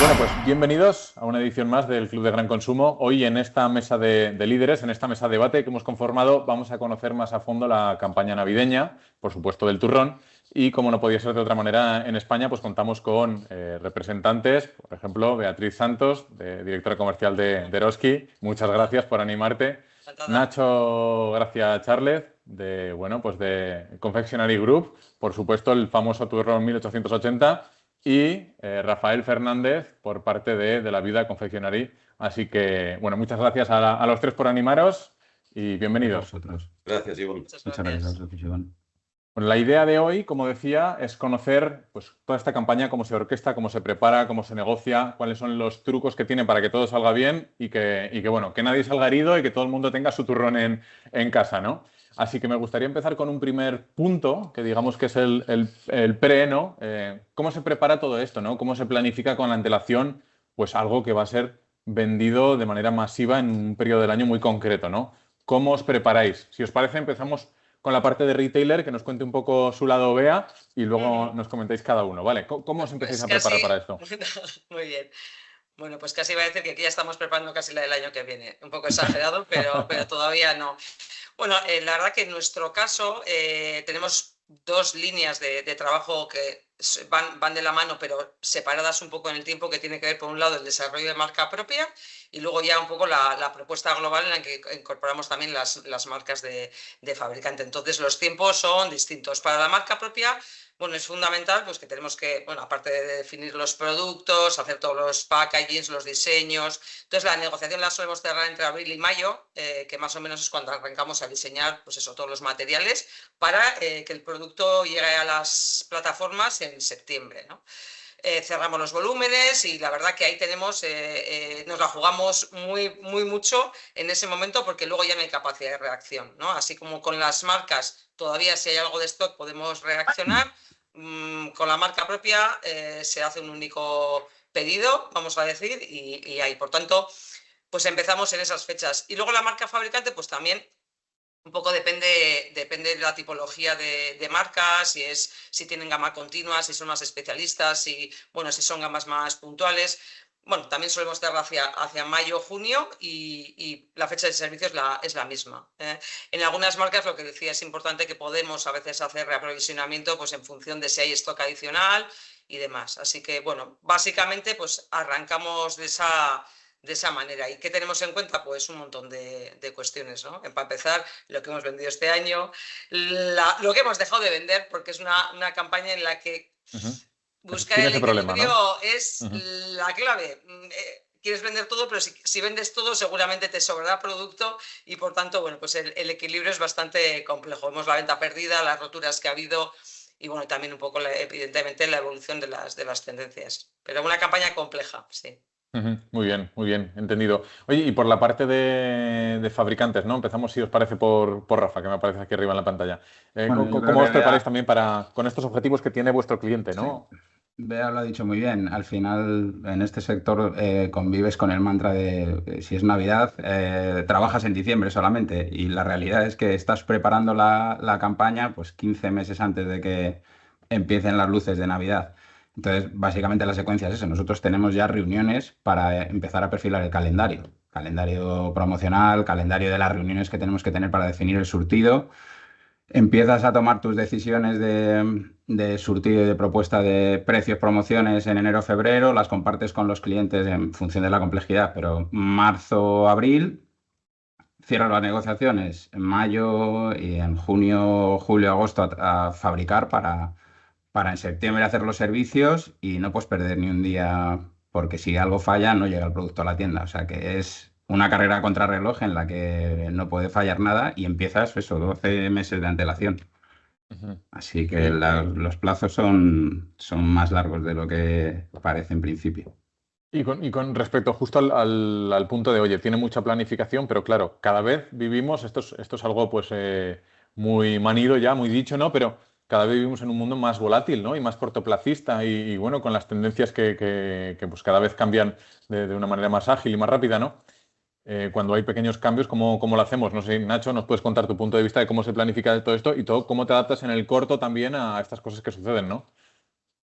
Bueno, pues bienvenidos a una edición más del Club de Gran Consumo. Hoy en esta mesa de líderes, en esta mesa de debate que hemos conformado, vamos a conocer más a fondo la campaña navideña, por supuesto del turrón, y como no podía ser de otra manera en España, pues contamos con representantes, por ejemplo, Beatriz Santos, directora comercial de Eroski. Muchas gracias por animarte. Encantada. Nacho Gracia Charles, de Confectionery Group, por supuesto el famoso turrón 1880. Y Rafael Fernández por parte de la Viuda Confectionery. Así que, bueno, muchas gracias a los tres por animaros y bienvenidos. Gracias, Iván. Muchas Muchas gracias. gracias a vosotros, Iván. Bueno, la idea de hoy, como decía, es conocer pues, toda esta campaña, cómo se orquesta, cómo se prepara, cómo se negocia, cuáles son los trucos que tiene para que todo salga bien y bueno, que nadie salga herido y que todo el mundo tenga su turrón en casa, ¿no? Así que me gustaría empezar con un primer punto, que digamos que es el pre, ¿no? ¿Cómo se prepara todo esto, ¿no? ¿Cómo se planifica con antelación pues algo que va a ser vendido de manera masiva en un periodo del año muy concreto, ¿no? ¿Cómo os preparáis? Si os parece, empezamos con la parte de retailer, que nos cuente un poco su lado Bea y luego nos comentéis cada uno, ¿vale? ¿Cómo os empezáis a preparar para esto? Muy bien. Bueno, pues casi iba a decir que aquí ya estamos preparando casi la del año que viene. Un poco exagerado, pero todavía no. Bueno, la verdad que en nuestro caso tenemos dos líneas de trabajo que van de la mano, pero separadas un poco en el tiempo, que tiene que ver, por un lado, el desarrollo de marca propia y luego ya un poco la propuesta global en la que incorporamos también las marcas de fabricante. Entonces, los tiempos son distintos. Para la marca propia, bueno, es fundamental pues que tenemos que, bueno, aparte de definir los productos, hacer todos los packagings, los diseños. Entonces, la negociación la solemos cerrar entre abril y mayo, que más o menos es cuando arrancamos a diseñar, pues eso, todos los materiales para que el producto llegue a las plataformas en septiembre, ¿no? Cerramos los volúmenes y la verdad que ahí tenemos, nos la jugamos muy mucho en ese momento, porque luego ya no hay capacidad de reacción, ¿no? Así como con las marcas, todavía si hay algo de stock podemos reaccionar, con la marca propia se hace un único pedido, vamos a decir, y ahí, por tanto, pues empezamos en esas fechas. Y luego la marca fabricante, pues también un poco depende de la tipología de marcas, si tienen gama continua, si son más especialistas, si son gamas más puntuales. Bueno, también solemos cerrar hacia mayo, junio, y la fecha de servicio es la misma. En algunas marcas, lo que decía, es importante que podemos a veces hacer reaprovisionamiento pues en función de si hay stock adicional y demás. Así que, bueno, básicamente pues arrancamos de esa manera. ¿Y qué tenemos en cuenta? Pues un montón de cuestiones, ¿no? Para empezar, lo que hemos vendido este año, lo que hemos dejado de vender, porque es una campaña en la que buscar el equilibrio problema, ¿no? Es la clave. Quieres vender todo, pero si vendes todo seguramente te sobrará producto y, por tanto, bueno, pues el equilibrio es bastante complejo. Vemos la venta perdida, las roturas que ha habido y, bueno, también un poco, evidentemente, la evolución de las tendencias. Pero una campaña compleja, sí. Muy bien, entendido. Oye, y por la parte de fabricantes, ¿no? Empezamos, si os parece, por Rafa, que me aparece aquí arriba en la pantalla. Bueno, ¿Cómo os preparáis también con estos objetivos que tiene vuestro cliente, ¿no? Sí. Bea lo ha dicho muy bien. Al final, en este sector convives con el mantra de si es Navidad, trabajas en diciembre solamente. Y la realidad es que estás preparando la campaña pues 15 meses antes de que empiecen las luces de Navidad. Entonces, básicamente la secuencia es eso. Nosotros tenemos ya reuniones para empezar a perfilar el calendario. Calendario promocional, calendario de las reuniones que tenemos que tener para definir el surtido. Empiezas a tomar tus decisiones de surtido y de propuesta de precios, promociones en enero o febrero, las compartes con los clientes en función de la complejidad, pero marzo, abril, cierras las negociaciones en mayo y en junio, julio, agosto a fabricar para en septiembre hacer los servicios y no puedes perder ni un día, porque si algo falla no llega el producto a la tienda. O sea que es una carrera contrarreloj en la que no puede fallar nada y empiezas eso, 12 meses de antelación. Así que los plazos son más largos de lo que parece en principio. Y con respecto justo al punto de, oye, tiene mucha planificación, pero claro, cada vez vivimos, esto es algo pues muy manido ya, muy dicho, ¿no? Pero cada vez vivimos en un mundo más volátil, ¿no? Y más cortoplacista y bueno, con las tendencias que pues cada vez cambian de una manera más ágil y más rápida, ¿no? Cuando hay pequeños cambios, ¿cómo lo hacemos? No sé, Nacho, ¿nos puedes contar tu punto de vista de cómo se planifica todo esto y cómo te adaptas en el corto también a estas cosas que suceden, ¿no?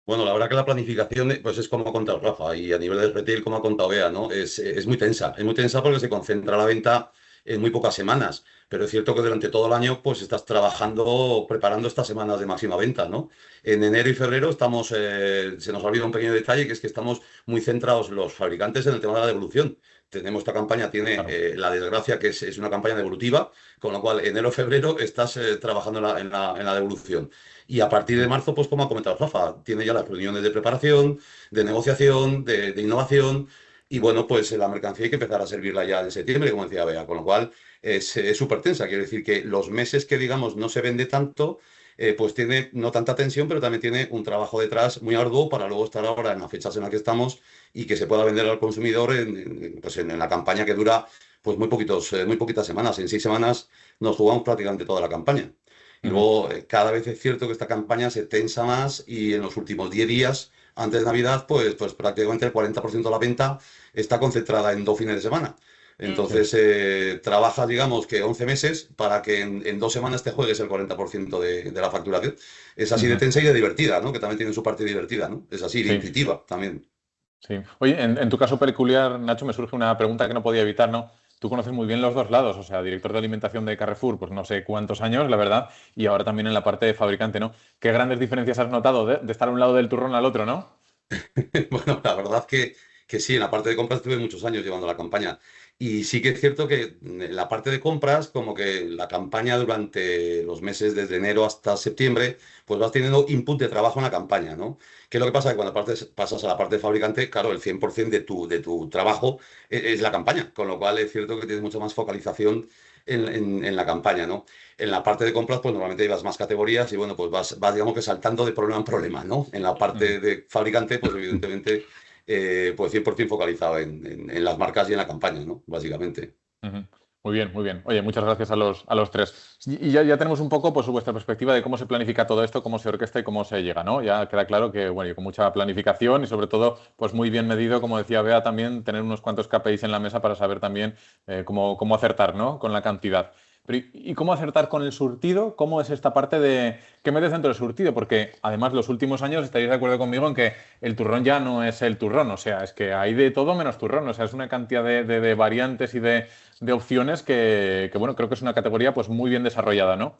Bueno, la verdad que la planificación pues es como ha contado Rafa y a nivel de retail como ha contado Bea, ¿no? Es muy tensa porque se concentra la venta en muy pocas semanas, pero es cierto que durante todo el año pues estás trabajando, preparando estas semanas de máxima venta, ¿no? En enero y febrero estamos, se nos ha olvidado un pequeño detalle que es que estamos muy centrados los fabricantes en el tema de la devolución. Tenemos esta campaña, tiene Claro. la desgracia que es una campaña devolutiva, con lo cual enero-febrero estás trabajando en la devolución. Y a partir de marzo, pues como ha comentado Rafa, tiene ya las reuniones de preparación, de negociación, de innovación. Y bueno, pues la mercancía hay que empezar a servirla ya en septiembre, como decía Bea, con lo cual es súper tensa. Quiere decir que los meses que, digamos, no se vende tanto, pues tiene no tanta tensión, pero también tiene un trabajo detrás muy arduo para luego estar ahora en las fechas en las que estamos y que se pueda vender al consumidor pues en la campaña que dura pues muy poquitas semanas. En 6 semanas nos jugamos prácticamente toda la campaña. Y Ujú. luego, cada vez es cierto que esta campaña se tensa más y en los últimos 10 días antes de Navidad, pues prácticamente el 40% de la venta está concentrada en 2 fines de semana. Mm. Sí. Entonces, trabajas, digamos, que 11 meses para que en 2 semanas te juegues el 40% de la facturación. Es así de Ujú. tensa y de divertida, ¿no? Que también tiene su parte divertida, ¿no? Es así, de Sí. intuitiva también. Sí. Oye, en tu caso peculiar, Nacho, me surge una pregunta que no podía evitar, ¿no? Tú conoces muy bien los dos lados, o sea, director de alimentación de Carrefour, pues no sé cuántos años, la verdad, y ahora también en la parte de fabricante, ¿no? ¿Qué grandes diferencias has notado de estar a un lado del turrón al otro, ¿no? Bueno, la verdad que sí, en la parte de compras tuve muchos años llevando la campaña. Y sí que es cierto que en la parte de compras, como que la campaña durante los meses desde enero hasta septiembre, pues vas teniendo input de trabajo en la campaña, ¿no? ¿Qué es lo que pasa? Que cuando pasas a la parte de fabricante, claro, el 100% de tu trabajo es la campaña, con lo cual es cierto que tienes mucha más focalización en la campaña, ¿no? En la parte de compras, pues normalmente llevas más categorías y bueno, pues vas digamos que saltando de problema en problema, ¿no? En la Ujú. parte de fabricante, pues evidentemente, pues 100% focalizado en las marcas y en la campaña, ¿no? Básicamente. Ujú. Muy bien, muy bien. Oye, muchas gracias a los tres. Y ya tenemos un poco pues, vuestra perspectiva de cómo se planifica todo esto, cómo se orquesta y cómo se llega, ¿no? Ya queda claro que, bueno, y con mucha planificación y sobre todo, pues muy bien medido, como decía Bea, también tener unos cuantos KPIs en la mesa para saber también cómo acertar, ¿no? Con la cantidad. Pero, ¿y cómo acertar con el surtido? ¿Cómo es esta parte de qué metes dentro del surtido? Porque además los últimos años estaréis de acuerdo conmigo en que el turrón ya no es el turrón, o sea, es que hay de todo menos turrón, o sea, es una cantidad de variantes y de opciones bueno, creo que es una categoría pues muy bien desarrollada, ¿no?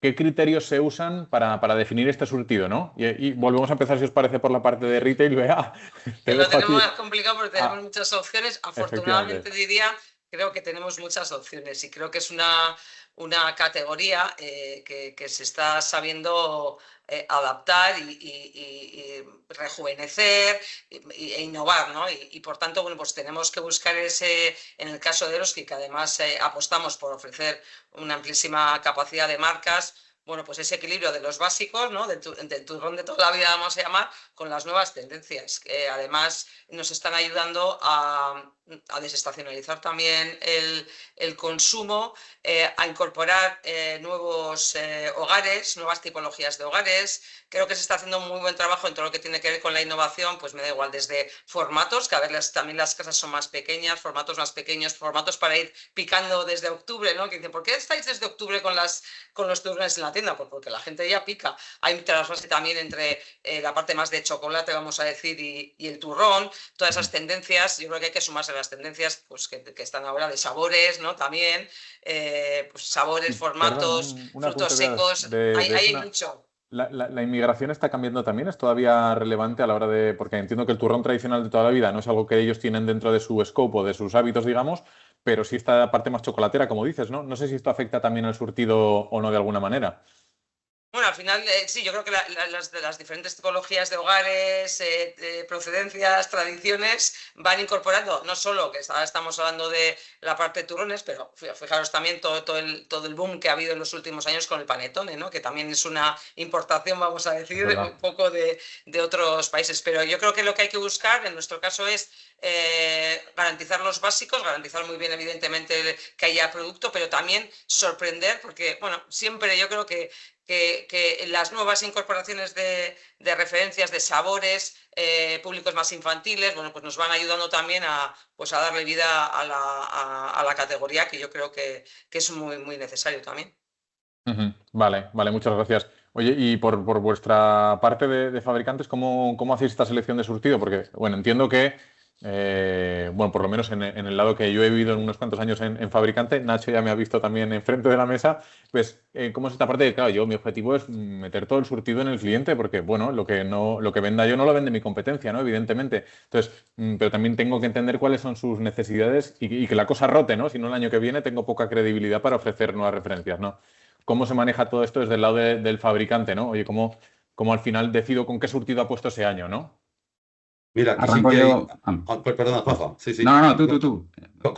¿Qué criterios se usan para definir este surtido, ¿no? Y volvemos a empezar, si os parece, por la parte de retail. Vea, te Que lo dejo tenemos aquí. más complicado porque tenemos Ah, muchas opciones. efectivamente. Afortunadamente diría, creo que tenemos muchas opciones y creo que es una categoría que se está sabiendo adaptar y rejuvenecer e innovar, ¿no? Y por tanto, bueno, pues tenemos que buscar ese, en el caso de Eroski, que además apostamos por ofrecer una amplísima capacidad de marcas, bueno, pues ese equilibrio de los básicos, ¿no? Del turrón de toda la vida, vamos a llamar, con las nuevas tendencias, que además nos están ayudando a desestacionalizar también el consumo, a incorporar nuevos hogares, nuevas tipologías de hogares. Creo que se está haciendo un muy buen trabajo en todo lo que tiene que ver con la innovación, pues me da igual, desde formatos, que a ver, también las casas son más pequeñas, formatos más pequeños, formatos para ir picando desde octubre, ¿no? Que dicen, ¿por qué estáis desde octubre con los turrones en la tienda? Pues porque la gente ya pica. Hay un trasvase también entre la parte más de chocolate, vamos a decir, y el turrón, todas esas tendencias. Yo creo que hay que sumarse a las tendencias pues, que están ahora de sabores, ¿no? También, pues, Y sabores, perdón, formatos, un frutos apunte Bea, secos, de hay eso. mucho. La inmigración está cambiando también, es todavía relevante a la hora de, porque entiendo que el turrón tradicional de toda la vida no es algo que ellos tienen dentro de su scope o de sus hábitos, digamos, pero sí esta parte más chocolatera, como dices, ¿no? No sé si esto afecta también al surtido o no de alguna manera. Bueno, al final, sí, yo creo que las diferentes tipologías de hogares, de procedencias, tradiciones, van incorporando, no solo que ahora estamos hablando de la parte de turrones, pero fijaros también todo el boom que ha habido en los últimos años con el panetone, ¿no? Que también es una importación, vamos a Es decir, verdad. un poco de otros países. Pero yo creo que lo que hay que buscar, en nuestro caso, es garantizar los básicos, garantizar muy bien, evidentemente, que haya producto, pero también sorprender, porque, bueno, siempre yo creo que las nuevas incorporaciones de referencias, de sabores, públicos más infantiles, bueno, pues nos van ayudando también pues a darle vida a la categoría, que yo creo que es muy, muy necesario también. Ujú. Vale, vale, muchas gracias. Oye, y por vuestra parte de fabricantes, ¿cómo hacéis esta selección de surtido? Porque, bueno, entiendo que, bueno, por lo menos en el lado que yo he vivido en unos cuantos años en fabricante, Nacho ya me ha visto también enfrente de la mesa, pues, ¿cómo es esta parte? Claro, mi objetivo es meter todo el surtido en el cliente, porque, bueno, lo que venda yo no lo vende mi competencia, ¿no? Evidentemente. Entonces, pero también tengo que entender cuáles son sus necesidades y que la cosa rote, ¿no? Si no, el año que viene tengo poca credibilidad para ofrecer nuevas referencias, ¿no? ¿Cómo se maneja todo esto desde el lado del fabricante, ¿no? Oye, ¿cómo al final decido con qué surtido ha puesto ese año, ¿no? Mira, aquí sí Arranco que hay. yo. Perdona, Rafa. Sí, sí. No, no, no, tú.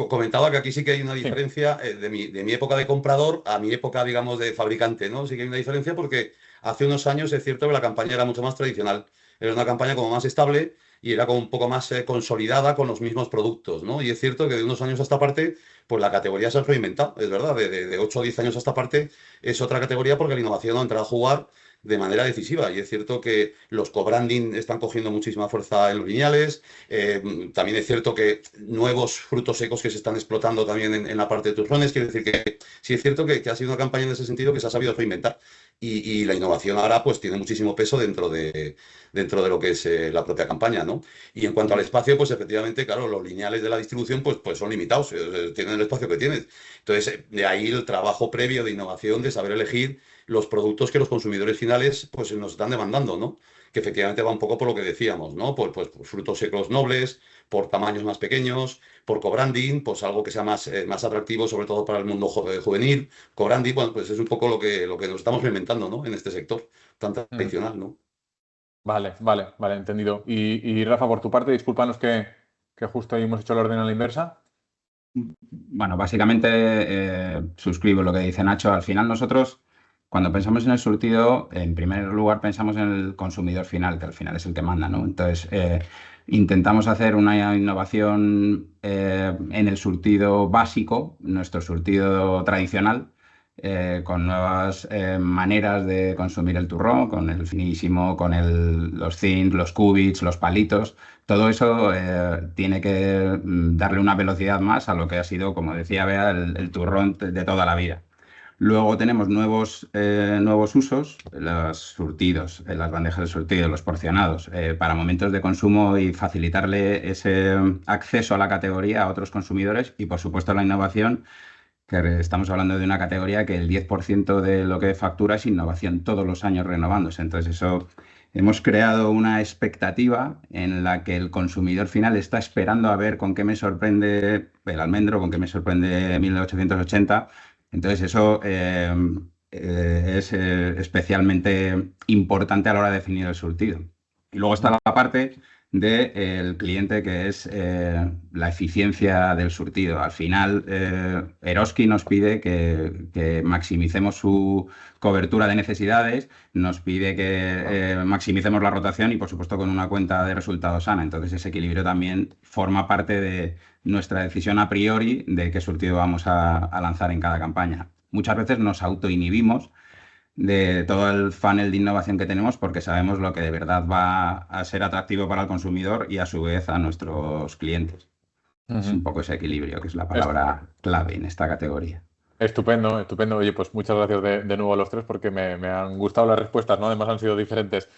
Comentaba que aquí sí que hay una Sí. diferencia de mi época de comprador a mi época, digamos, de fabricante, ¿no? Sí que hay una diferencia porque hace unos años es cierto que la campaña era mucho más tradicional. Era una campaña como más estable y era como un poco más consolidada con los mismos productos, ¿no? Y es cierto que de unos años a esta parte, pues la categoría se ha reinventado, es verdad. De 8 o 10 años a esta parte es otra categoría porque la innovación ha entrado a jugar de manera decisiva. Y es cierto que los co-branding están cogiendo muchísima fuerza en los lineales. También es cierto que nuevos frutos secos que se están explotando también en la parte de turrones. Quiere decir que sí es cierto que ha sido una campaña en ese sentido que se ha sabido reinventar. Y la innovación ahora pues tiene muchísimo peso dentro de lo que es la propia campaña, ¿no? Y en cuanto al espacio, pues efectivamente, claro, los lineales de la distribución pues son limitados, tienen el espacio que tienen. Entonces, de ahí el trabajo previo de innovación, de saber elegir los productos que los consumidores finales pues nos están demandando, ¿no? Que efectivamente va un poco por lo que decíamos, ¿no? Por frutos secos nobles, por tamaños más pequeños, por co-branding, pues algo que sea más atractivo, sobre todo para el mundo juvenil. Co-branding, bueno, pues es un poco lo que nos estamos reinventando, ¿no? En este sector tan Mm. tradicional, ¿no? Vale, entendido. Y Rafa, por tu parte, discúlpanos que justo ahí hemos hecho el orden a la inversa. Bueno, básicamente suscribo lo que dice Nacho. Al final nosotros, cuando pensamos en el surtido, en primer lugar pensamos en el consumidor final, que al final es el que manda, ¿no? Entonces, intentamos hacer una innovación en el surtido básico, nuestro surtido tradicional, con nuevas maneras de consumir el turrón, con el finísimo, con los thins, los cubits, los palitos. Todo eso tiene que darle una velocidad más a lo que ha sido, como decía Bea, el turrón de toda la vida. Luego tenemos nuevos usos, los surtidos, las bandejas de surtido, los porcionados, para momentos de consumo y facilitarle ese acceso a la categoría a otros consumidores y, por supuesto, la innovación, que estamos hablando de una categoría que el 10% de lo que factura es innovación, todos los años renovándose. Entonces, eso hemos creado una expectativa en la que el consumidor final está esperando a ver con qué me sorprende el almendro, con qué me sorprende 1880. Entonces, eso es especialmente importante a la hora de definir el surtido. Y luego está la parte del cliente, que es la eficiencia del surtido. Al final, Eroski nos pide que maximicemos su cobertura de necesidades, nos pide que maximicemos la rotación y, por supuesto, con una cuenta de resultados sana. Entonces, ese equilibrio también forma parte de nuestra decisión a priori de qué surtido vamos a lanzar en cada campaña. Muchas veces nos autoinhibimos de todo el funnel de innovación que tenemos porque sabemos lo que de verdad va a ser atractivo para el consumidor y a su vez a nuestros clientes. Es un poco ese equilibrio que es la palabra clave en esta categoría. Estupendo, estupendo. Oye, pues muchas gracias de nuevo a los tres porque me han gustado las respuestas, ¿no? Además han sido diferentes.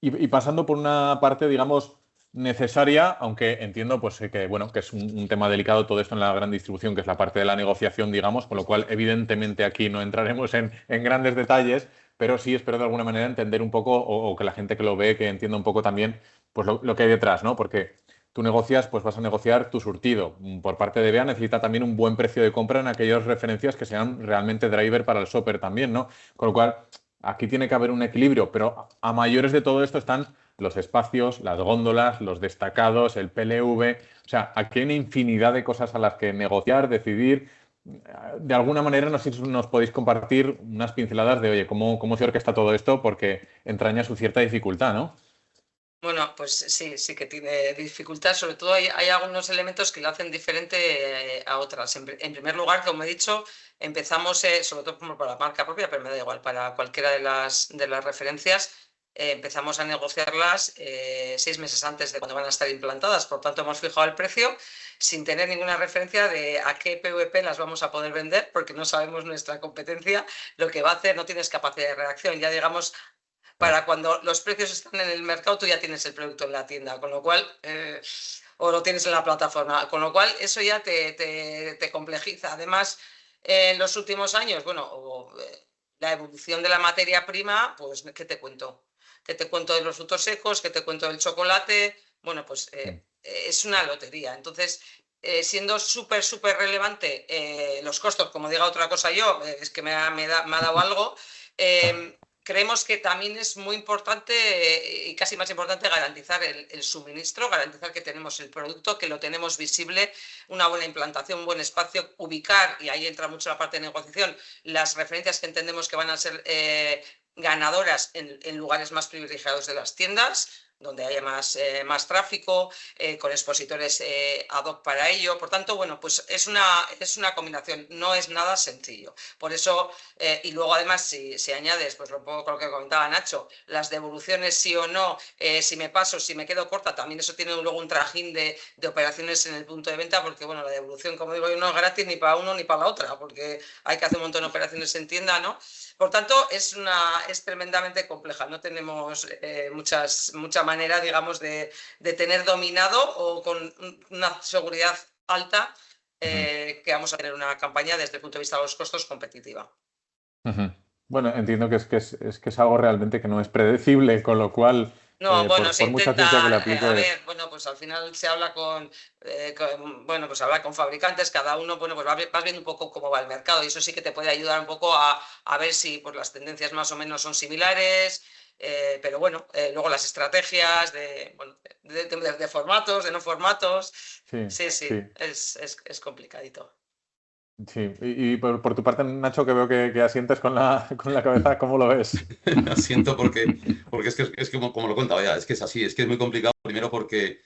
Y pasando por una parte, digamos, necesaria, aunque entiendo pues que, bueno, que es un tema delicado todo esto en la gran distribución, que es la parte de la negociación, digamos, con lo cual evidentemente aquí no entraremos en grandes detalles, pero sí espero de alguna manera entender un poco o que la gente que lo ve, que entienda un poco también pues lo que hay detrás, ¿no? Porque tú negocias, pues vas a negociar tu surtido. Por parte de BEA necesita también un buen precio de compra en aquellas referencias que sean realmente driver para el shopper también, ¿no? Con lo cual, aquí tiene que haber un equilibrio, pero a mayores de todo esto están los espacios, las góndolas, los destacados, el PLV. O sea, aquí hay una infinidad de cosas a las que negociar, decidir. De alguna manera, no sé si nos podéis compartir unas pinceladas de, oye, cómo se orquesta todo esto, porque entraña su cierta dificultad, ¿no? Bueno, pues sí que tiene dificultad. Sobre todo hay algunos elementos que lo hacen diferente a otras. En primer lugar, como he dicho, empezamos, sobre todo como para la marca propia, pero me da igual, para cualquiera de las referencias, empezamos a negociarlas 6 meses antes de cuando van a estar implantadas. Por tanto, hemos fijado el precio sin tener ninguna referencia de a qué PVP las vamos a poder vender, porque no sabemos nuestra competencia lo que va a hacer, no tienes capacidad de reacción. Ya digamos, para cuando los precios están en el mercado, tú ya tienes el producto en la tienda, con lo cual, o lo tienes en la plataforma, con lo cual eso ya te complejiza. Además, en los últimos años, bueno, la evolución de la materia prima, pues, ¿qué te cuento? ¿Qué te cuento de los frutos secos? ¿Qué te cuento del chocolate? Bueno, pues es una lotería. Entonces, siendo súper relevante los costos, como diga otra cosa yo, es que me ha dado algo, creemos que también es muy importante y casi más importante garantizar el suministro, garantizar que tenemos el producto, que lo tenemos visible, una buena implantación, un buen espacio, ubicar, y ahí entra mucho la parte de negociación, las referencias que entendemos que van a ser ganadoras en lugares más privilegiados de las tiendas, donde haya más tráfico, con expositores ad hoc para ello. Por tanto, bueno, pues es una combinación, no es nada sencillo. Por eso, y luego además, si añades, pues lo que comentaba Nacho, las devoluciones sí o no, si me paso, si me quedo corta, también eso tiene luego un trajín de operaciones en el punto de venta, porque bueno, la devolución, como digo yo, no es gratis ni para uno ni para la otra, porque hay que hacer un montón de operaciones en tienda, ¿no? Por tanto, es tremendamente compleja. No tenemos mucha manera, digamos, de tener dominado o con una seguridad alta que vamos a tener una campaña desde el punto de vista de los costos competitiva. Bueno, entiendo que es algo realmente que no es predecible, con lo cual, no, bueno, se por mucha intenta, ciencia que le apliques... a ver, bueno, pues al final se habla bueno, pues habla con fabricantes, cada uno, bueno, pues vas viendo un poco cómo va el mercado y eso sí que te puede ayudar un poco a ver si pues, las tendencias más o menos son similares, pero bueno, luego las estrategias de formatos, de no formatos, sí, es complicadito. Sí, y por tu parte, Nacho, que veo que asientes con la cabeza, ¿cómo lo ves? Asiento porque es que como lo contaba ya, es que es así, es que es muy complicado, primero porque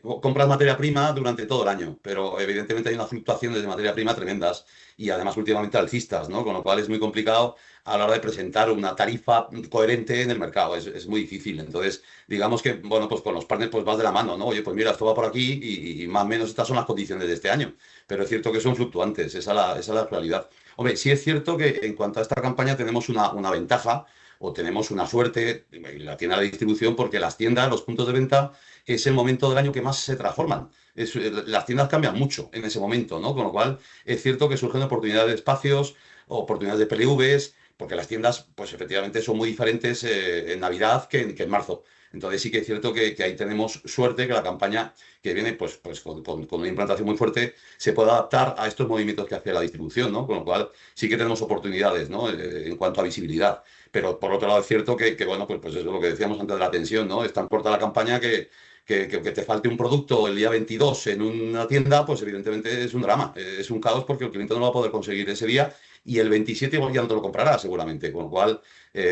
compras materia prima durante todo el año, pero evidentemente hay unas fluctuaciones de materia prima tremendas y además últimamente alcistas, ¿no? Con lo cual es muy complicado a la hora de presentar una tarifa coherente en el mercado, es muy difícil. Entonces, digamos que, bueno, pues con los partners pues vas de la mano, ¿no? Oye, pues mira, esto va por aquí y más o menos estas son las condiciones de este año, pero es cierto que son fluctuantes, esa es la realidad. Hombre, sí es cierto que en cuanto a esta campaña tenemos una ventaja o tenemos una suerte, la tienda de distribución, porque las tiendas, los puntos de venta, es el momento del año que más se transforman. Las tiendas cambian mucho en ese momento, ¿no? Con lo cual es cierto que surgen oportunidades de espacios, oportunidades de PLVs, porque las tiendas, pues efectivamente son muy diferentes en Navidad que en marzo. Entonces sí que es cierto que ahí tenemos suerte que la campaña que viene pues con una implantación muy fuerte se puede adaptar a estos movimientos que hace la distribución, ¿no? Con lo cual sí que tenemos oportunidades, ¿no? En cuanto a visibilidad. Pero por otro lado es cierto que bueno, pues eso es lo que decíamos antes de la tensión, ¿no? Es tan corta la campaña que te falte un producto el día 22 en una tienda, pues evidentemente es un drama, es un caos porque el cliente no lo va a poder conseguir ese día y el 27 igual ya no te lo comprará seguramente, con lo cual,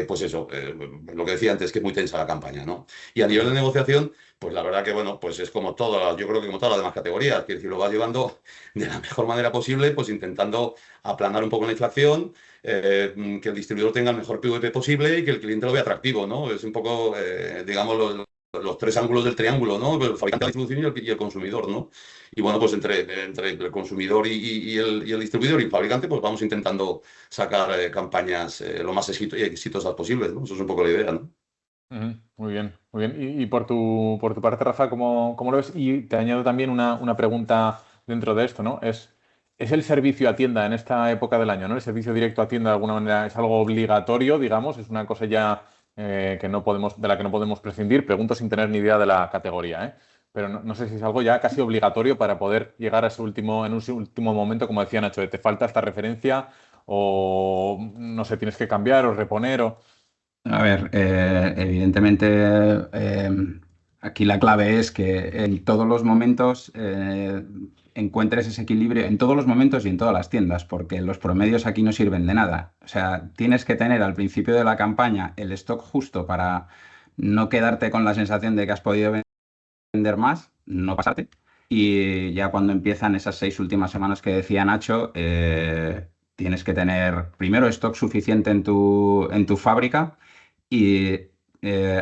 pues eso, lo que decía antes, que es muy tensa la campaña, ¿no? Y a nivel de negociación, pues la verdad que, bueno, pues es como todas, yo creo que como todas las demás categorías, que decir, lo vas llevando de la mejor manera posible, pues intentando aplanar un poco la inflación, que el distribuidor tenga el mejor PVP posible y que el cliente lo vea atractivo, ¿no? Es un poco, digamos, los tres ángulos del triángulo, ¿no? El fabricante, la distribución y el consumidor, ¿no? Y bueno, pues entre el consumidor y el distribuidor y el fabricante, pues vamos intentando sacar campañas lo más exitosas posibles, ¿no? Eso es un poco la idea, ¿no? Muy bien, muy bien. Y por tu parte, Rafa, ¿cómo lo ves? Y te añado también una pregunta dentro de esto, ¿no? ¿Es el servicio a tienda en esta época del año, ¿no? ¿El servicio directo a tienda de alguna manera es algo obligatorio, digamos? ¿Es una cosa ya de la que no podemos prescindir? Pregunto sin tener ni idea de la categoría, ¿eh? Pero no sé si es algo ya casi obligatorio para poder llegar a en un último momento, como decía Nacho, de te falta esta referencia o no sé, tienes que cambiar o reponer o... A ver, evidentemente aquí la clave es que en todos los momentos encuentres ese equilibrio, en todos los momentos y en todas las tiendas, porque los promedios aquí no sirven de nada. O sea, tienes que tener al principio de la campaña el stock justo para no quedarte con la sensación de que has podido vender más, no pasarte. Y ya cuando empiezan esas 6 últimas semanas que decía Nacho, tienes que tener primero stock suficiente en tu fábrica y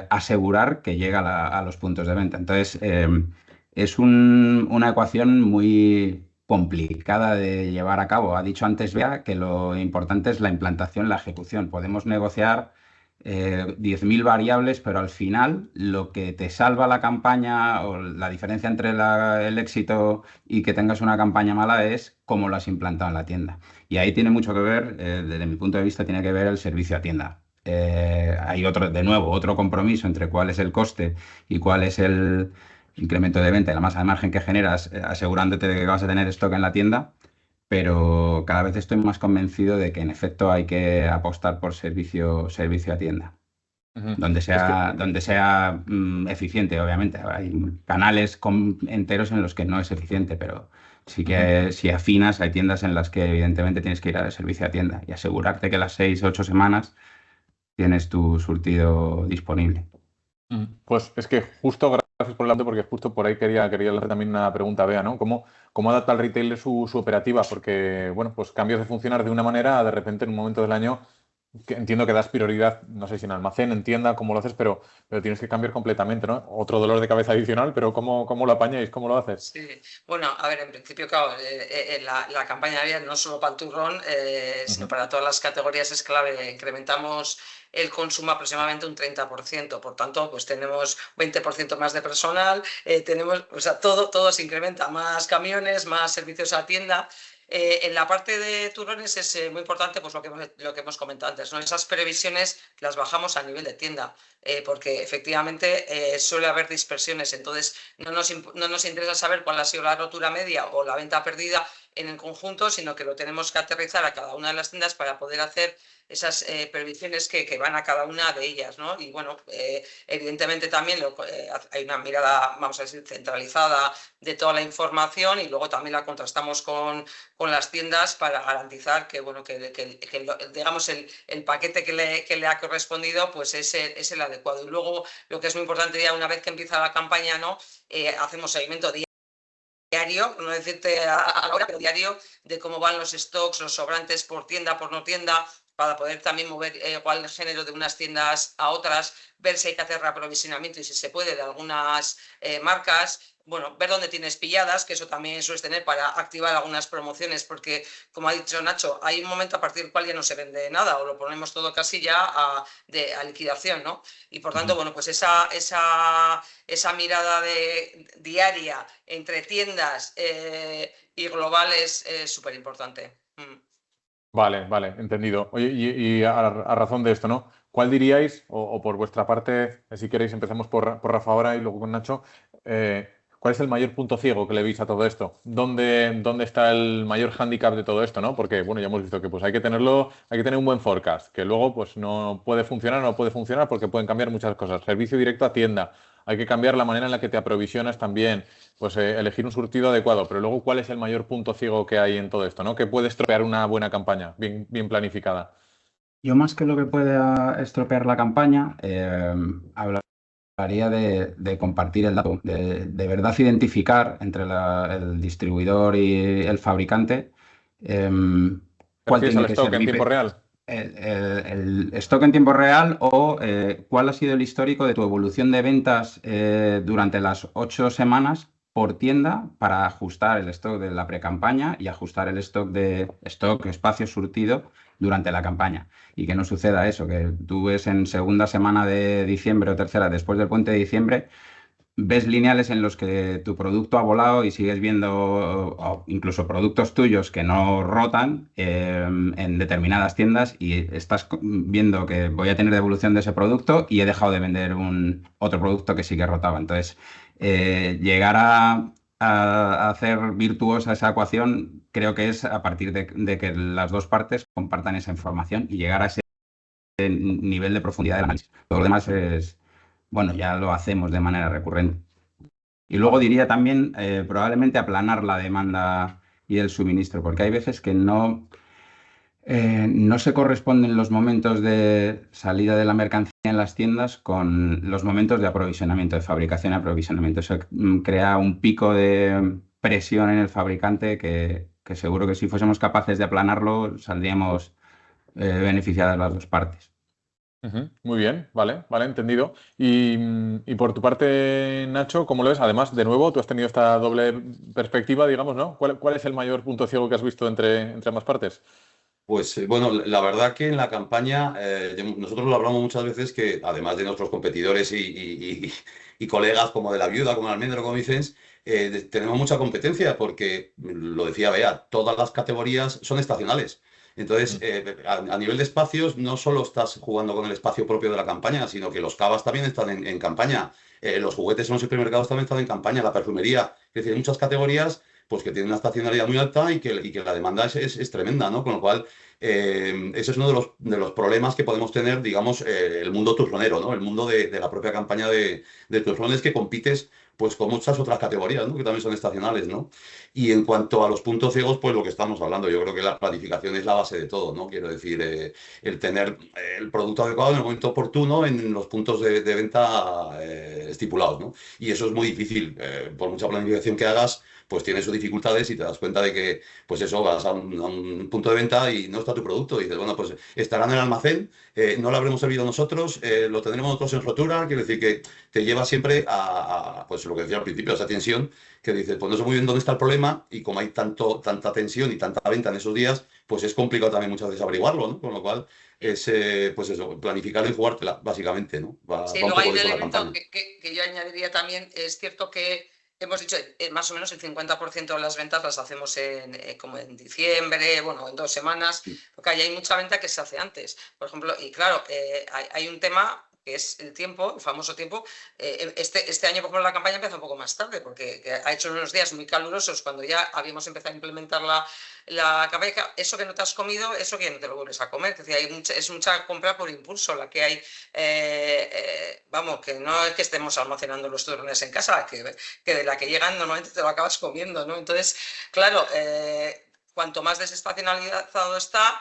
asegurar que llega a los puntos de venta. Entonces, es una ecuación muy complicada de llevar a cabo. Ha dicho antes Bea que lo importante es la implantación, la ejecución. Podemos negociar 10.000 variables, pero al final lo que te salva la campaña o la diferencia entre el éxito y que tengas una campaña mala es cómo lo has implantado en la tienda. Y ahí tiene mucho que ver, desde mi punto de vista, tiene que ver el servicio a tienda. Hay otro compromiso entre cuál es el coste y cuál es el incremento de venta y la masa de margen que generas, asegurándote de que vas a tener stock en la tienda, pero cada vez estoy más convencido de que en efecto hay que apostar por servicio a tienda, Ujú. donde sea eficiente, obviamente. Hay canales enteros en los que no es eficiente, pero sí que si afinas, hay tiendas en las que evidentemente tienes que ir al servicio a tienda y asegurarte que las 6 o 8 semanas tienes tu surtido disponible. Pues es que justo, gracias por el dato, porque justo por ahí quería hacer también una pregunta, Bea, ¿no? ¿Cómo adapta el retailer su operativa? Porque, bueno, pues cambios de funcionar de una manera, de repente en un momento del año, que entiendo que das prioridad, no sé si en almacén, en tienda, cómo lo haces, pero tienes que cambiar completamente, ¿no? Otro dolor de cabeza adicional, pero ¿cómo lo apañáis? ¿Cómo lo haces? Sí, bueno, a ver, en principio, claro, la campaña había no solo para el turrón, sino Ujú. para todas las categorías es clave. Incrementamos el consumo aproximadamente un 30%, por tanto, pues tenemos 20% más de personal, o sea, todo se incrementa, más camiones, más servicios a tienda. En la parte de turrones es muy importante pues lo que hemos comentado antes, ¿no? Esas previsiones las bajamos a nivel de tienda, porque efectivamente suele haber dispersiones, entonces no nos interesa saber cuál ha sido la rotura media o la venta perdida en el conjunto, sino que lo tenemos que aterrizar a cada una de las tiendas para poder hacer esas previsiones que van a cada una de ellas, ¿no? Y bueno, evidentemente también hay una mirada, vamos a decir, centralizada de toda la información y luego también la contrastamos con las tiendas para garantizar que, bueno, digamos, el paquete que le ha correspondido pues es el adecuado. Y luego, lo que es muy importante ya una vez que empieza la campaña, ¿no? Hacemos seguimiento diario, no decirte a la hora, pero diario, de cómo van los stocks, los sobrantes por tienda, por no tienda, para poder también mover igual el género de unas tiendas a otras, ver si hay que hacer reaprovisionamiento y si se puede de algunas marcas. Bueno, ver dónde tienes pilladas, que eso también sueles tener para activar algunas promociones, porque, como ha dicho Nacho, hay un momento a partir del cual ya no se vende nada o lo ponemos todo casi ya a liquidación, ¿no? Y por tanto, bueno, pues esa mirada diaria entre tiendas y globales es súper importante. Vale, entendido. Oye, y a razón de esto, ¿no? ¿Cuál diríais, o por vuestra parte, si queréis, empezamos por Rafa ahora y luego con Nacho, ¿cuál es el mayor punto ciego que le veis a todo esto? ¿Dónde está el mayor hándicap de todo esto, ¿no? Porque, bueno, ya hemos visto que pues hay que tener un buen forecast, que luego pues no puede funcionar, no puede funcionar porque pueden cambiar muchas cosas. Servicio directo a tienda, hay que cambiar la manera en la que te aprovisionas también, pues elegir un surtido adecuado, pero luego, ¿cuál es el mayor punto ciego que hay en todo esto, ¿no? Que puede estropear una buena campaña, bien planificada. Yo más que lo que pueda estropear la campaña, hablaría de compartir el dato, de verdad identificar entre el distribuidor y el fabricante ¿Te cuál refieres tiene al que stock ser en tiempo real? el stock en tiempo real o cuál ha sido el histórico de tu evolución de ventas durante las 8 semanas por tienda para ajustar el stock de la pre-campaña y ajustar el espacio surtido durante la campaña. Y que no suceda eso, que tú ves en segunda semana de diciembre o tercera después del puente de diciembre, ves lineales en los que tu producto ha volado y sigues viendo o incluso productos tuyos que no rotan en determinadas tiendas y estás viendo que voy a tener devolución de ese producto y he dejado de vender otro producto que sí que rotaba. Entonces, llegar a hacer virtuosa esa ecuación creo que es a partir de que las dos partes compartan esa información y llegar a ese nivel de profundidad del análisis. Todo lo demás es, bueno, ya lo hacemos de manera recurrente. Y luego Vale. diría también probablemente aplanar la demanda y el suministro, porque hay veces que no se corresponden los momentos de salida de la mercancía en las tiendas con los momentos de aprovisionamiento, de fabricación y aprovisionamiento. Eso crea un pico de presión en el fabricante que seguro que si fuésemos capaces de aplanarlo saldríamos beneficiadas las dos partes. Ujú, muy bien, vale, vale, entendido. Y por tu parte, Nacho, ¿cómo lo ves? Además, de nuevo, tú has tenido esta doble perspectiva, digamos, ¿no? ¿Cuál es el mayor punto ciego que has visto entre ambas partes? Pues bueno, la verdad que en la campaña, nosotros lo hablamos muchas veces que además de nuestros competidores y colegas como de la Viuda, como el Almendro, como dices, tenemos mucha competencia porque, lo decía Bea, todas las categorías son estacionales. Entonces, Mm, a nivel de espacios, no solo estás jugando con el espacio propio de la campaña, sino que los cavas también están en campaña, los juguetes en los supermercados también están en campaña, la perfumería, es decir, hay muchas categorías pues que tienen una estacionalidad muy alta y que la demanda es tremenda, ¿no? Con lo cual, ese es uno de los problemas que podemos tener, digamos, el mundo turronero, ¿no? El mundo de la propia campaña de turrón es que compites pues con muchas otras categorías, ¿no? Que también son estacionales, ¿no? Y en cuanto a los puntos ciegos, pues lo que estamos hablando, yo creo que la planificación es la base de todo, ¿no? Quiero decir, el tener el producto adecuado en el momento oportuno en los puntos de venta estipulados, ¿no? Y eso es muy difícil, por mucha planificación que hagas, pues tiene sus dificultades y te das cuenta de que, pues eso, vas a un punto de venta y no está tu producto. Y dices, bueno, pues estará en el almacén, no lo habremos servido nosotros, lo tendremos nosotros en rotura. Quiero decir que te lleva siempre pues lo que decía al principio, esa tensión, que dices, pues no sé muy bien dónde está el problema y como hay tanta tensión y tanta venta en esos días, pues es complicado también muchas veces averiguarlo, ¿no? Con lo cual es, pues eso, planificar y jugártela, básicamente, ¿no? Sí, Va un luego hay poco un de eso la elemento campaña. que yo añadiría también. Es cierto que hemos dicho más o menos el 50% de las ventas las hacemos como en diciembre, bueno, en 2 semanas, porque ahí hay mucha venta que se hace antes. Por ejemplo, y claro, hay un tema que es el tiempo, el famoso tiempo. Este año, por ejemplo, la campaña empezó un poco más tarde, porque ha hecho unos días muy calurosos cuando ya habíamos empezado a implementar la campaña. Eso que no te has comido, eso que no te lo vuelves a comer. Es decir, es mucha compra por impulso la que hay. Vamos, que no es que estemos almacenando los turrones en casa, que de la que llegan normalmente te lo acabas comiendo, ¿no? Entonces, claro, cuanto más desestacionalizado está,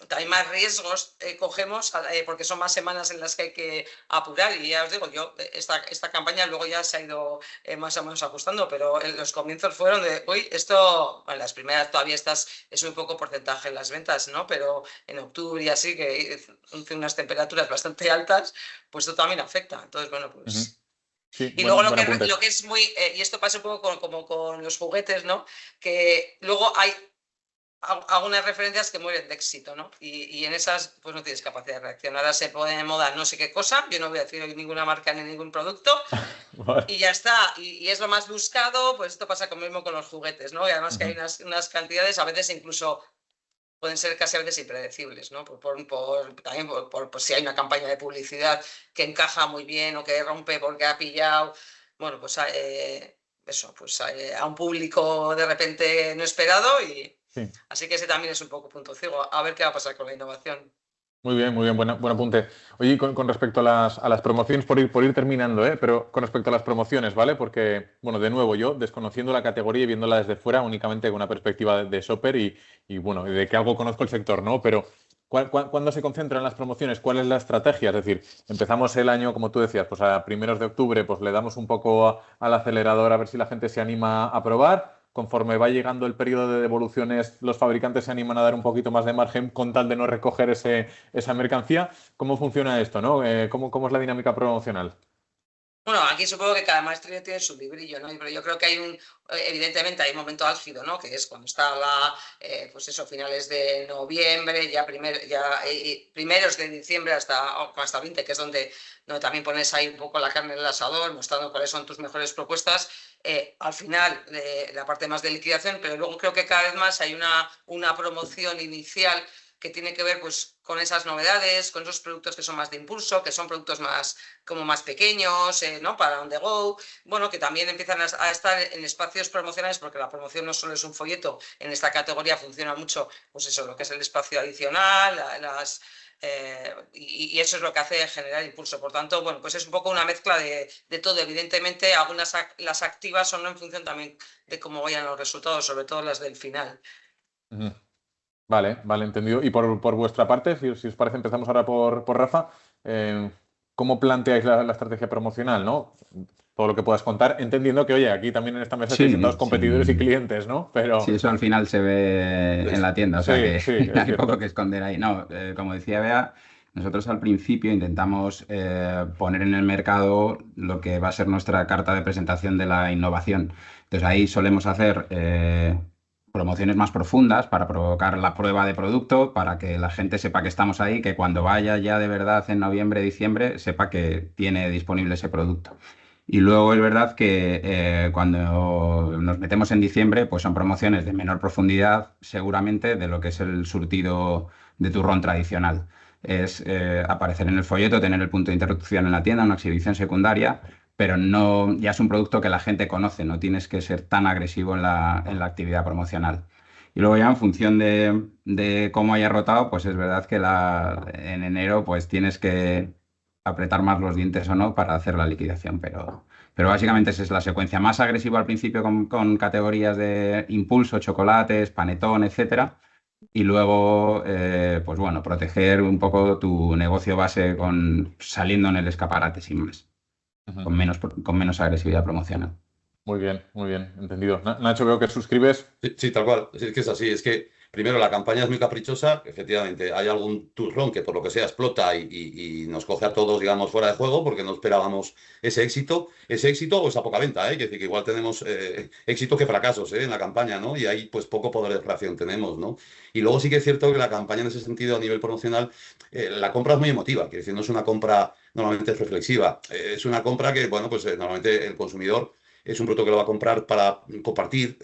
hay más riesgos cogemos, porque son más semanas en las que hay que apurar. Y ya os digo, esta campaña luego ya se ha ido más o menos ajustando, pero los comienzos fueron de, uy, esto, bueno, las primeras todavía es muy poco porcentaje en las ventas, ¿no? Pero en octubre y así, que hace unas temperaturas bastante altas, pues esto también afecta. Entonces, bueno, ujú. pues... Sí, Y luego buen apunte. lo que es muy, y esto pasa un poco como con los juguetes, ¿no? Que luego hay algunas referencias que mueren de éxito, ¿no? Y en esas, pues no tienes capacidad de reacción. Ahora se pone de moda no sé qué cosa, yo no voy a decir hoy ninguna marca ni ningún producto, Vale. y ya está. Y es lo más buscado, pues esto pasa mismo con los juguetes, ¿no? Y además que hay Ujú. unas cantidades, a veces incluso pueden ser casi a veces impredecibles, ¿no? También por si hay una campaña de publicidad que encaja muy bien o que rompe porque ha pillado, bueno, pues eso, pues a un público de repente no esperado. Y Sí. así que ese también es un poco punto ciego. A ver qué va a pasar con la innovación. Muy bien, buen apunte. Oye, y con respecto a las promociones, por ir terminando, ¿eh? Pero con respecto a las promociones, ¿vale? Porque, bueno, de nuevo, yo, desconociendo la categoría y viéndola desde fuera, únicamente con una perspectiva de shopper y, bueno, de que algo conozco el sector, ¿no? Pero, ¿cuándo se concentran las promociones? ¿Cuál es la estrategia? Es decir, empezamos el año, como tú decías, pues a primeros de octubre, pues le damos un poco al acelerador a ver si la gente se anima a probar. Conforme va llegando el periodo de devoluciones, los fabricantes se animan a dar un poquito más de margen con tal de no recoger esa mercancía. ¿Cómo funciona esto, no? ¿Cómo es la dinámica promocional? Bueno, aquí supongo que cada maestría tiene su librillo, ¿no? Pero yo creo que evidentemente hay un momento álgido, ¿no? Que es cuando está pues eso, finales de noviembre, primeros de diciembre hasta 20, que es donde también pones ahí un poco la carne en el asador, mostrando cuáles son tus mejores propuestas. Al final, la parte más de liquidación, pero luego creo que cada vez más hay una promoción inicial que tiene que ver pues con esas novedades, con esos productos que son más de impulso, que son productos más pequeños, ¿no? Para on the go, bueno, que también empiezan a estar en espacios promocionales, porque la promoción no solo es un folleto. En esta categoría funciona mucho, pues eso, lo que es el espacio adicional, y eso es lo que hace generar impulso. Por tanto, bueno, pues es un poco una mezcla de todo. Evidentemente, algunas las activas son en función también de cómo vayan los resultados, sobre todo las del final. Ujú. Vale, entendido. Y por vuestra parte, si os parece, empezamos ahora por Rafa. Eh, ¿Cómo planteáis la estrategia promocional, no? Todo lo que puedas contar, entendiendo que, oye, aquí también en esta mesa estáis Sí, sentados competidores y sí. clientes, ¿no? Pero Sí, eso al final se ve en la tienda, o sea sí, que sí, es hay poco cierto. que esconder ahí. No, como decía Bea, Nosotros al principio intentamos poner en el mercado lo que va a ser nuestra carta de presentación de la innovación. Entonces ahí solemos hacer promociones más profundas para provocar la prueba de producto, para que la gente sepa que estamos ahí, que cuando vaya ya de verdad en noviembre, diciembre, sepa que tiene disponible ese producto. Y luego es verdad que cuando nos metemos en diciembre, pues son promociones de menor profundidad, seguramente, de lo que es el surtido de turrón tradicional. Es aparecer en el folleto, tener el punto de interrupción en la tienda, una exhibición secundaria, pero no, ya es un producto que la gente conoce, no tienes que ser tan agresivo en la actividad promocional. Y luego ya en función de cómo haya rotado, pues es verdad que en enero pues tienes que apretar más los dientes o no para hacer la liquidación, pero básicamente esa es la secuencia. Más agresivo al principio con categorías de impulso, chocolates, panetón, etcétera. Y luego, pues bueno, proteger un poco tu negocio base saliendo en el escaparate sin más, Ujú. con menos agresividad promocional. Muy bien, entendido. Nacho, veo que suscribes. Sí, sí, tal cual. Es que es así. Es que, primero, la campaña es muy caprichosa. Efectivamente, hay algún turrón que por lo que sea explota y nos coge a todos, digamos, fuera de juego porque no esperábamos ese éxito. Ese éxito o esa poca venta, ¿eh? Es decir, que igual tenemos éxito que fracasos, ¿eh? En la campaña, ¿no? Y ahí, pues, poco poder de reacción tenemos, ¿no? Y luego sí que es cierto que la campaña en ese sentido, a nivel promocional, la compra es muy emotiva. Quiere decir, no es una compra normalmente reflexiva. Es una compra que, bueno, pues normalmente el consumidor es un producto que lo va a comprar para compartir,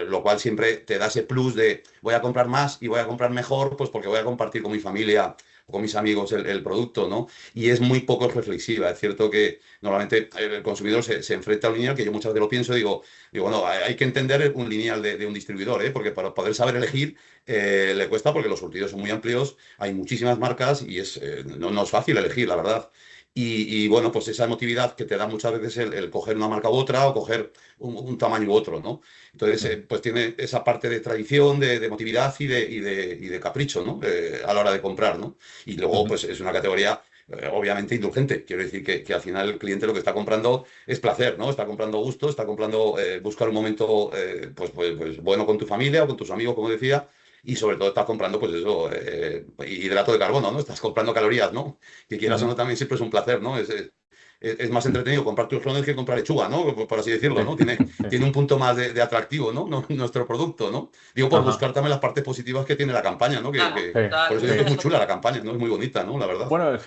lo cual siempre te da ese plus de voy a comprar más y voy a comprar mejor, pues porque voy a compartir con mi familia o con mis amigos el producto, ¿no? Y es muy poco reflexiva. Es cierto que normalmente el consumidor se enfrenta a un lineal, que yo muchas veces lo pienso, digo bueno, hay que entender un lineal de un distribuidor, ¿eh? Porque para poder saber elegir le cuesta porque los surtidos son muy amplios, hay muchísimas marcas y no es fácil elegir, la verdad. Bueno, pues esa emotividad que te da muchas veces el coger una marca u otra o coger un tamaño u otro, ¿no? Entonces, pues tiene esa parte de tradición, de emotividad y de capricho, ¿no? A la hora de comprar, ¿no? Y luego, Ujú. pues es una categoría obviamente indulgente. Quiero decir que al final el cliente lo que está comprando es placer, ¿no? Está comprando gusto, está comprando buscar un momento pues bueno con tu familia o con tus amigos, como decía. Y sobre todo estás comprando, pues eso, hidrato de carbono, ¿no? Estás comprando calorías, ¿no? Que quieras o Ujú. no, también siempre es un placer, ¿no? Es más entretenido comprar turrones que comprar lechuga, ¿no? Por así decirlo, Sí, ¿no? Tiene, sí. tiene un punto más de atractivo, ¿no? Nuestro producto, ¿no? Digo, por Ajá. buscar también las partes positivas que tiene la campaña, ¿no? Claro, Sí, Por total. eso digo que sí. es muy chula la campaña, ¿no? Es muy bonita, ¿no? La verdad. Bueno,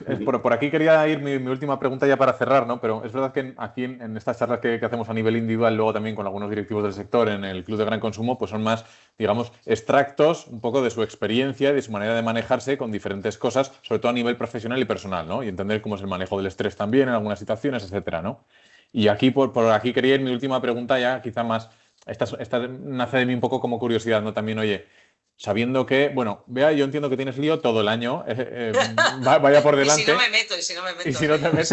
por aquí quería ir mi última pregunta ya para cerrar, ¿no? Pero es verdad que aquí en estas charlas que hacemos a nivel individual, luego también con algunos directivos del sector en el Club de Gran Consumo, pues son más, digamos, extractos un poco de su experiencia y de su manera de manejarse con diferentes cosas, sobre todo a nivel profesional y personal, ¿no? Y entender cómo es el manejo del estrés también en algunas situaciones, etcétera, ¿no? Y aquí, por aquí quería ir mi última pregunta ya, quizá más, esta nace de mí un poco como curiosidad, ¿no? También, oye, sabiendo que, bueno, vea, yo entiendo que tienes lío todo el año, vaya por Y si no delante. me meto, y si no me Y meto si en no te ello. metes,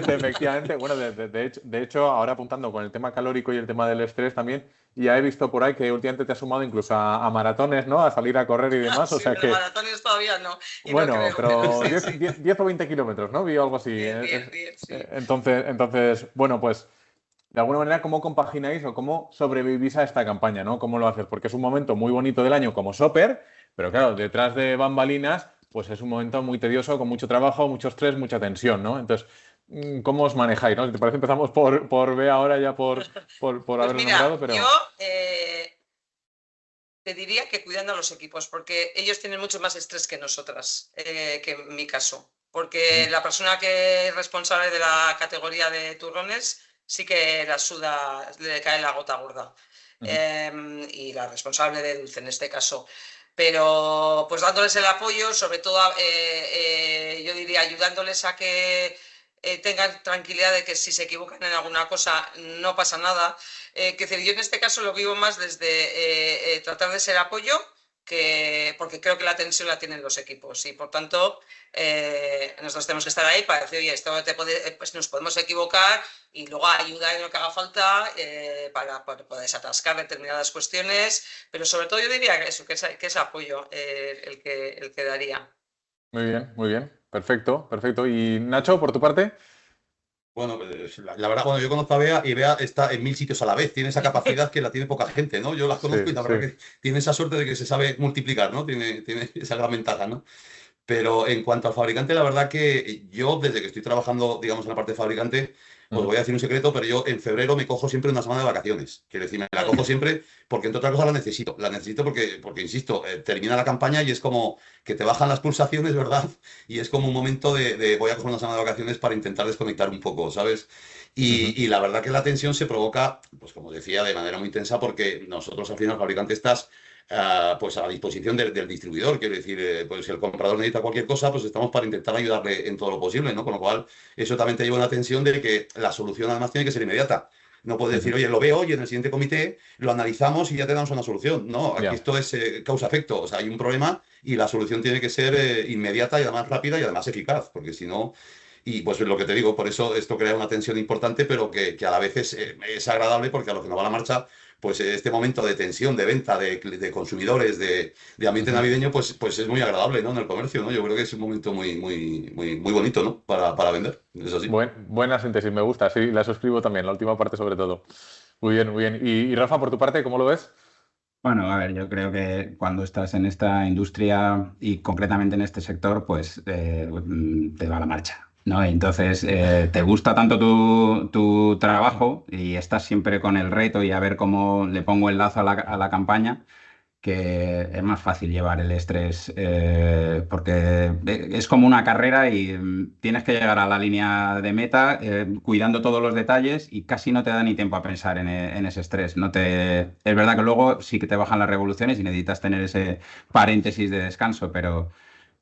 efectivamente, bueno, de hecho, ahora apuntando con el tema calórico y el tema del estrés también, ya he visto por ahí que últimamente te has sumado incluso a maratones, ¿no? A salir a correr y demás, o Sí, sea pero que, maratones todavía no, y no bueno, creo, pero pero sí, 10, sí. 10 o 20 kilómetros, ¿no? Vi algo así. 10, 10, 10, sí. Entonces, bueno, pues de alguna manera, ¿cómo compagináis o cómo sobrevivís a esta campaña, ¿no? ¿Cómo lo haces? Porque es un momento muy bonito del año como shopper, pero claro, detrás de bambalinas, pues es un momento muy tedioso, con mucho trabajo, mucho estrés, mucha tensión, ¿no? Entonces, ¿cómo os manejáis, no? Si te parece, empezamos por Bea ahora ya por Pues haberlo mira, nombrado, yo pero... te diría que cuidando a los equipos, porque ellos tienen mucho más estrés que nosotras, que en mi caso. Porque la persona que es responsable de la categoría de turrones sí que la suda, le cae la gota gorda. Ujú. Y la responsable de dulce en este caso. Pero pues dándoles el apoyo, sobre todo yo diría ayudándoles a que tengan tranquilidad de que si se equivocan en alguna cosa no pasa nada. Que decir, yo en este caso lo vivo más desde tratar de ser apoyo, porque creo que la tensión la tienen los equipos y por tanto nosotros tenemos que estar ahí para decir, oye, pues nos podemos equivocar y luego ayudar en lo que haga falta para poder desatascar determinadas cuestiones, pero sobre todo yo diría que eso, que es apoyo el que daría. Muy bien, perfecto, perfecto. ¿Y Nacho, por tu parte? Bueno, pues, la verdad, bueno, yo conozco a Bea y Bea está en 1000 sitios a la vez. Tiene esa capacidad que la tiene poca gente, ¿no? Yo las conozco y Sí, la sí. verdad que tiene esa suerte de que se sabe multiplicar, ¿no? Tiene esa gran ventaja, ¿no? Pero en cuanto al fabricante, la verdad que yo, desde que estoy trabajando, digamos, en la parte de fabricante, os voy a decir un secreto, pero yo en febrero me cojo siempre una semana de vacaciones. Quiero decir, me la cojo siempre porque, entre otras cosas, la necesito. La necesito porque insisto, termina la campaña y es como que te bajan las pulsaciones, ¿verdad? Y es como un momento de voy a coger una semana de vacaciones para intentar desconectar un poco, ¿sabes? Y la verdad que la tensión se provoca, pues como decía, de manera muy intensa porque nosotros al final, el fabricante, estás pues a la disposición del distribuidor. Quiero decir, pues si el comprador necesita cualquier cosa, pues estamos para intentar ayudarle en todo lo posible, ¿no? Con lo cual, eso también te lleva a una tensión de que la solución además tiene que ser inmediata. No puedes decir, oye, lo veo y en el siguiente comité lo analizamos y ya te damos una solución. No, aquí esto es causa-efecto. O sea, hay un problema y la solución tiene que ser inmediata y además rápida y además eficaz, porque si no... Y pues lo que te digo, por eso esto crea una tensión importante, pero que a la vez es agradable porque a lo que nos va la marcha, pues este momento de tensión, de venta, de consumidores, de ambiente navideño, pues es muy agradable, ¿no? En el comercio, ¿no? Yo creo que es un momento muy bonito, ¿no? Para vender, es así. Buena síntesis, me gusta, sí, la suscribo también, la última parte sobre todo. Muy bien, muy bien. Y Rafa, por tu parte, ¿cómo lo ves? Bueno, a ver, yo creo que cuando estás en esta industria y concretamente en este sector, pues te va la marcha, ¿no? Entonces, te gusta tanto tu trabajo y estás siempre con el reto y a ver cómo le pongo el lazo a la campaña, que es más fácil llevar el estrés porque es como una carrera y tienes que llegar a la línea de meta cuidando todos los detalles y casi no te da ni tiempo a pensar en ese estrés. Es verdad que luego sí que te bajan las revoluciones y necesitas tener ese paréntesis de descanso, pero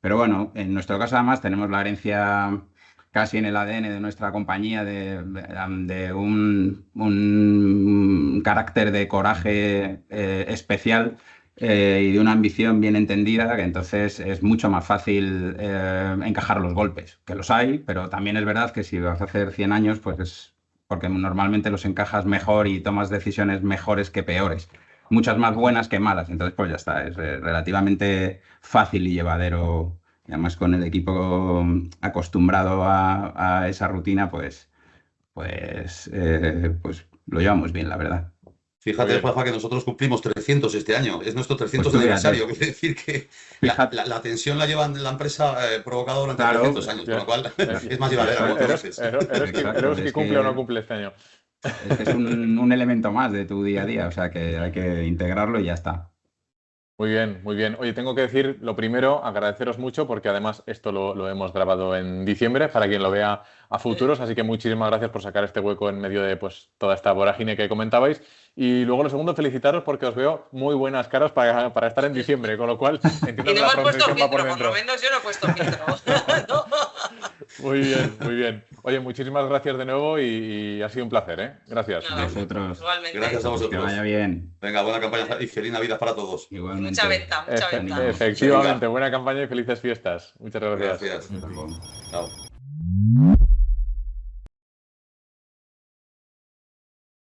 bueno, en nuestro caso además tenemos la herencia casi en el ADN de nuestra compañía de un carácter de coraje especial y de una ambición bien entendida, que entonces es mucho más fácil encajar los golpes, que los hay, pero también es verdad que si vas a hacer 100 años, pues es porque normalmente los encajas mejor y tomas decisiones mejores que peores, muchas más buenas que malas, entonces pues ya está, es relativamente fácil y llevadero, y además con el equipo acostumbrado a esa rutina, pues lo llevamos bien, la verdad. Fíjate, Rafa, que nosotros cumplimos 300 este año. Es nuestro 300 Pues aniversario. Quiere decir que fíjate, la tensión la llevan la empresa provocada durante claro, 300 años, con lo cual es más llevadera, como tú dices. ¿Eres que cumple o no cumple este año? es que es un elemento más de tu día a día, o sea que hay que integrarlo y ya está. Muy bien, muy bien. Oye, tengo que decir, lo primero, agradeceros mucho porque además esto lo hemos grabado en diciembre para quien lo vea a futuros, así que muchísimas gracias por sacar este hueco en medio de pues toda esta vorágine que comentabais. Y luego lo segundo, felicitaros porque os veo muy buenas caras para estar en diciembre, con lo cual entiendo Y que no la hemos puesto transición va por filtro, por dentro. lo menos yo no he puesto filtro. ¿No? Muy bien, muy bien. Oye, muchísimas gracias de nuevo y ha sido un placer, ¿eh? Gracias. Nada, Vosotros. igualmente. Gracias a Que vosotros. vaya bien. Venga, buena campaña y feliz Navidad para todos. Igualmente. Mucha venta, mucha venta. Efectivamente, buena campaña y felices fiestas. Muchas gracias. Gracias. Hasta luego. Chao.